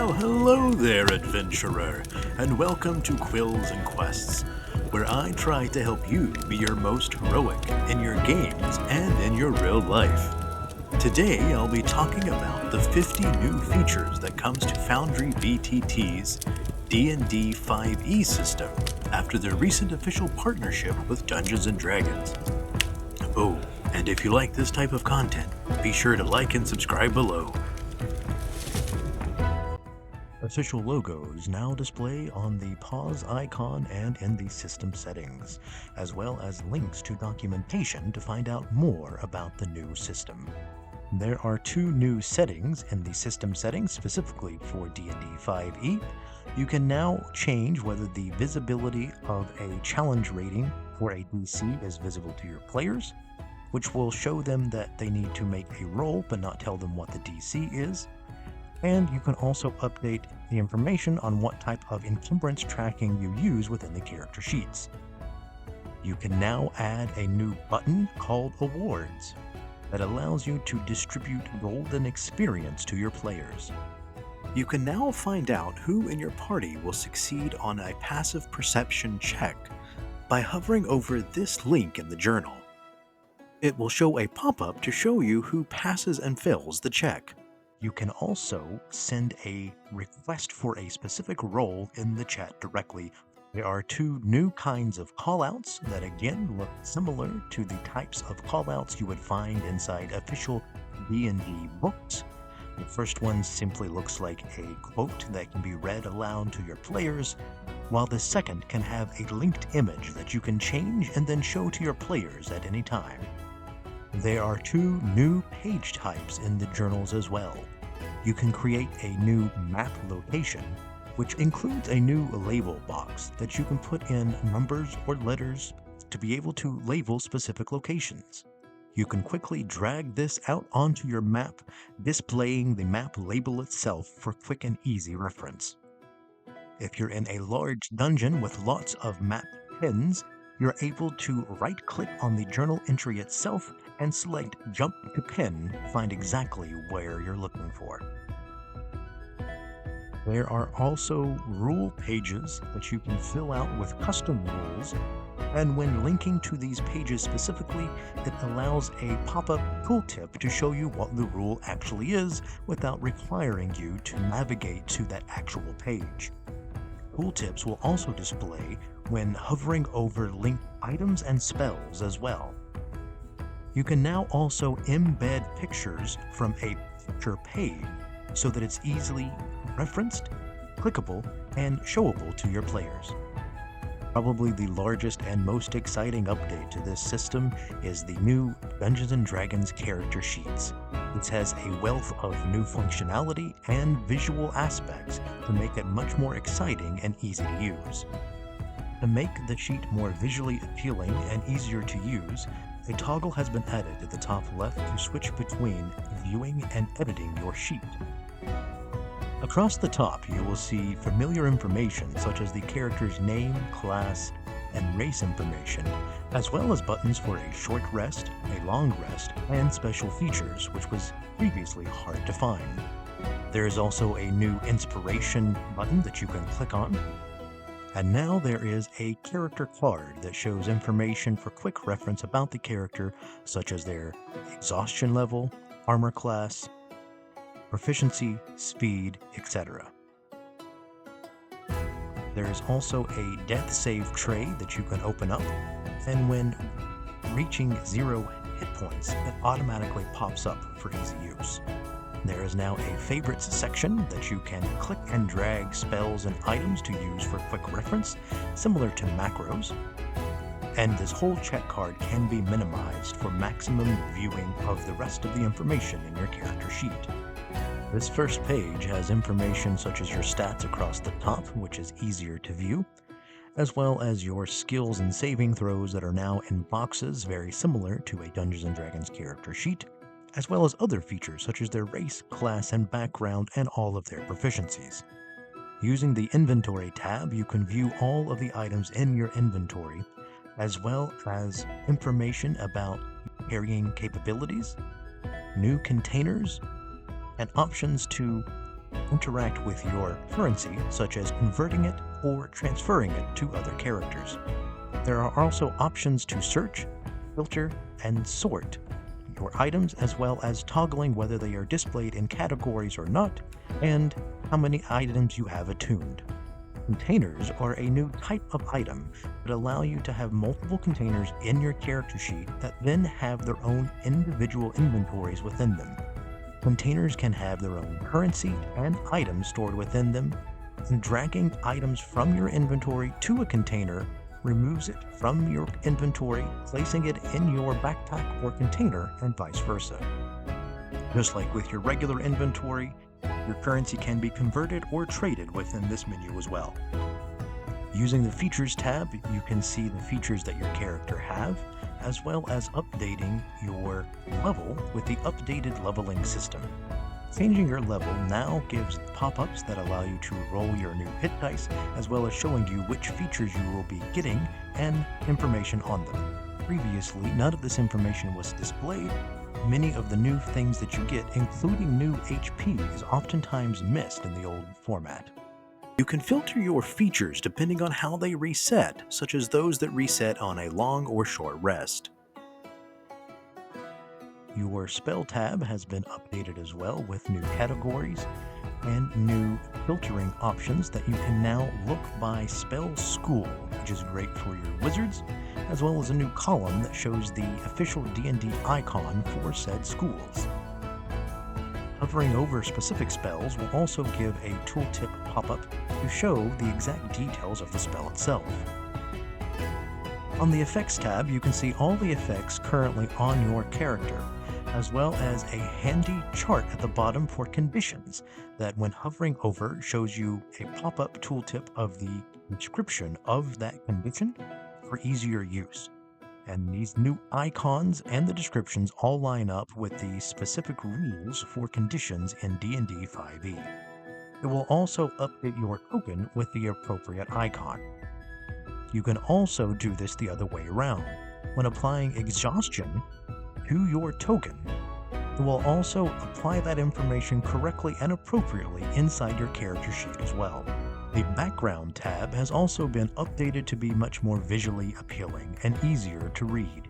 Well, hello there, adventurer, and welcome to Quills and Quests, where I try to help you be your most heroic in your games and in your real life. Today, I'll be talking about the 50 new features that comes to Foundry VTT's D&D 5e system after their recent official partnership with Dungeons & Dragons. Oh, and if you like this type of content, be sure to like and subscribe below. Official logos now display on the pause icon and in the system settings, as well as links to documentation to find out more about the new system. There are two new settings in the system settings specifically for D&D 5e. You can now change whether the visibility of a challenge rating for a DC is visible to your players, which will show them that they need to make a roll but not tell them what the DC is. And you can also update the information on what type of encumbrance tracking you use within the character sheets. You can now add a new button called Awards that allows you to distribute golden experience to your players. You can now find out who in your party will succeed on a passive perception check by hovering over this link in the journal. It will show a pop-up to show you who passes and fails the check. You can also send a request for a specific role in the chat directly. There are two new kinds of callouts that again look similar to the types of callouts you would find inside official D&D books. The first one simply looks like a quote that can be read aloud to your players, while the second can have a linked image that you can change and then show to your players at any time. There are two new page types in the journals as well. You can create a new map location, which includes a new label box that you can put in numbers or letters to be able to label specific locations. You can quickly drag this out onto your map, displaying the map label itself for quick and easy reference. If you're in a large dungeon with lots of map pins, you're able to right-click on the journal entry itself and select Jump to Pin to find exactly where you're looking for. There are also rule pages that you can fill out with custom rules, and when linking to these pages specifically, it allows a pop-up tooltip to show you what the rule actually is without requiring you to navigate to that actual page. Tooltips will also display when hovering over linked items and spells as well. You can now also embed pictures from a picture page so that it's easily referenced, clickable, and showable to your players. Probably the largest and most exciting update to this system is the new Dungeons & Dragons character sheets. This has a wealth of new functionality and visual aspects to make it much more exciting and easy to use. To make the sheet more visually appealing and easier to use, a toggle has been added at the top left to switch between viewing and editing your sheet. Across the top, you will see familiar information such as the character's name, class, and race information, as well as buttons for a short rest, a long rest, and special features, which was previously hard to find. There is also a new inspiration button that you can click on. And now there is a character card that shows information for quick reference about the character, such as their exhaustion level, armor class, proficiency, speed, etc. There is also a death save tray that you can open up, and when reaching 0 hit points, it automatically pops up for easy use. There is now a favorites section that you can click and drag spells and items to use for quick reference, similar to macros. And this whole check card can be minimized for maximum viewing of the rest of the information in your character sheet. This first page has information such as your stats across the top, which is easier to view, as well as your skills and saving throws that are now in boxes very similar to a Dungeons & Dragons character sheet, as well as other features such as their race, class, and background, and all of their proficiencies. Using the Inventory tab, you can view all of the items in your inventory, as well as information about carrying capabilities, new containers, and options to interact with your currency, such as converting it or transferring it to other characters. There are also options to search, filter, and sort your items, as well as toggling whether they are displayed in categories or not, and how many items you have attuned. Containers are a new type of item that allow you to have multiple containers in your character sheet that then have their own individual inventories within them. Containers can have their own currency and items stored within them, and dragging items from your inventory to a container removes it from your inventory, placing it in your backpack or container, and vice versa. Just like with your regular inventory, your currency can be converted or traded within this menu as well. Using the Features tab, you can see the features that your character have, as well as updating your level with the updated leveling system. Changing your level now gives pop-ups that allow you to roll your new hit dice, as well as showing you which features you will be getting and information on them. Previously, none of this information was displayed. Many of the new things that you get, including new HP, is oftentimes missed in the old format. You can filter your features depending on how they reset, such as those that reset on a long or short rest. Your Spell tab has been updated as well with new categories and new filtering options that you can now look by spell school, which is great for your wizards, as well as a new column that shows the official D&D icon for said schools. Hovering over specific spells will also give a tooltip pop-up to show the exact details of the spell itself. On the Effects tab, you can see all the effects currently on your character, as well as a handy chart at the bottom for conditions that, when hovering over, shows you a pop-up tooltip of the description of that condition for easier use. And these new icons and the descriptions all line up with the specific rules for conditions in D&D 5e. It will also update your token with the appropriate icon. You can also do this the other way around. When applying exhaustion to your token, it will also apply that information correctly and appropriately inside your character sheet as well. The Background tab has also been updated to be much more visually appealing and easier to read.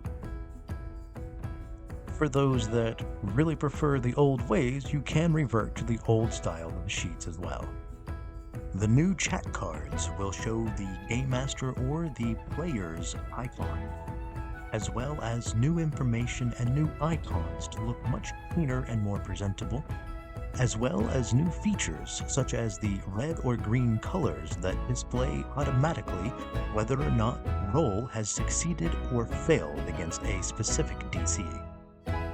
For those that really prefer the old ways, you can revert to the old style of sheets as well. The new chat cards will show the Game Master or the player's icon, as well as new information and new icons to look much cleaner and more presentable, as well as new features such as the red or green colors that display automatically whether or not the roll has succeeded or failed against a specific DC.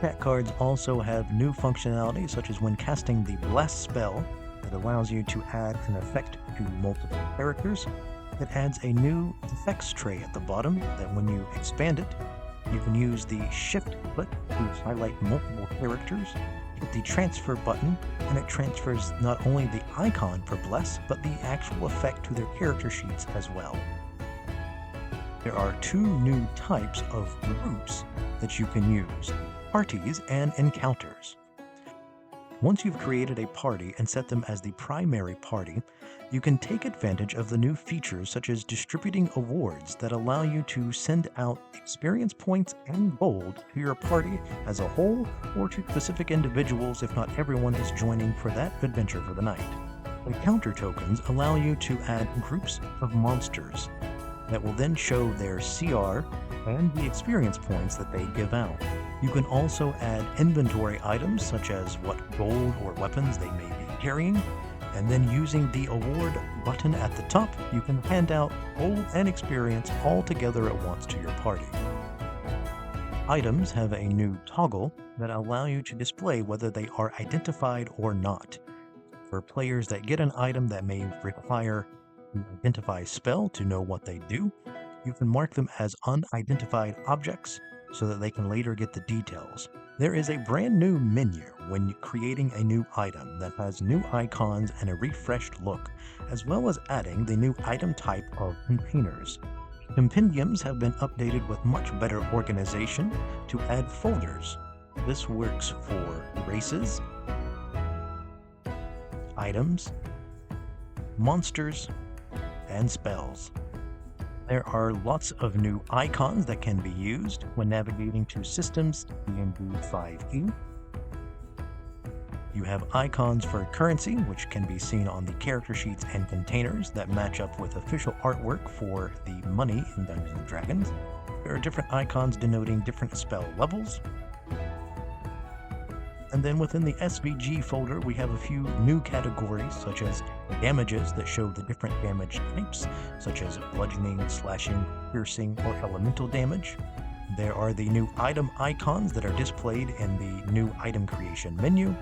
Chat cards also have new functionality, such as when casting the Bless spell that allows you to add an effect to multiple characters. It adds a new effects tray at the bottom that, when you expand it, you can use the Shift click to highlight multiple characters, hit the transfer button, and it transfers not only the icon for Bless, but the actual effect to their character sheets as well. There are two new types of groups that you can use: parties and encounters. Once you've created a party and set them as the primary party, you can take advantage of the new features such as distributing awards that allow you to send out experience points and gold to your party as a whole, or to specific individuals if not everyone is joining for that adventure for the night. Encounter tokens allow you to add groups of monsters that will then show their CR and the experience points that they give out. You can also add inventory items such as what gold or weapons they may be carrying, and then using the award button at the top, you can hand out gold and experience all together at once to your party. Items have a new toggle that allow you to display whether they are identified or not. For players that get an item that may require an identify spell to know what they do, you can mark them as unidentified objects so that they can later get the details. There is a brand new menu when creating a new item that has new icons and a refreshed look, as well as adding the new item type of containers. Compendiums have been updated with much better organization to add folders. This works for races, items, monsters, and spells. There are lots of new icons that can be used when navigating to systems D&D 5e. You have icons for currency, which can be seen on the character sheets and containers that match up with official artwork for the money in Dungeons & Dragons. There are different icons denoting different spell levels. And then within the SVG folder, we have a few new categories, such as damages that show the different damage types, such as bludgeoning, slashing, piercing, or elemental damage. There are the new item icons that are displayed in the new item creation menu.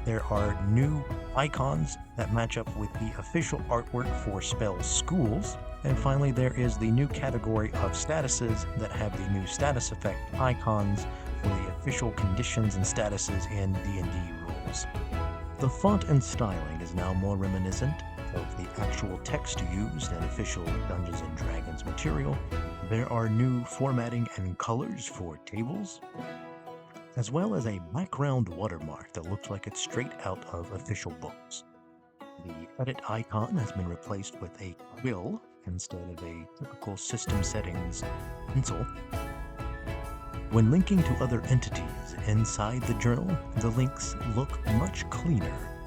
There are new icons that match up with the official artwork for spell schools. And finally, there is the new category of statuses that have the new status effect icons for the official conditions and statuses in D&D rules. The font and styling is now more reminiscent of the actual text used in official Dungeons & Dragons material. There are new formatting and colors for tables, as well as a background watermark that looks like it's straight out of official books. The edit icon has been replaced with a quill instead of a typical system settings pencil. When linking to other entities inside the journal, the links look much cleaner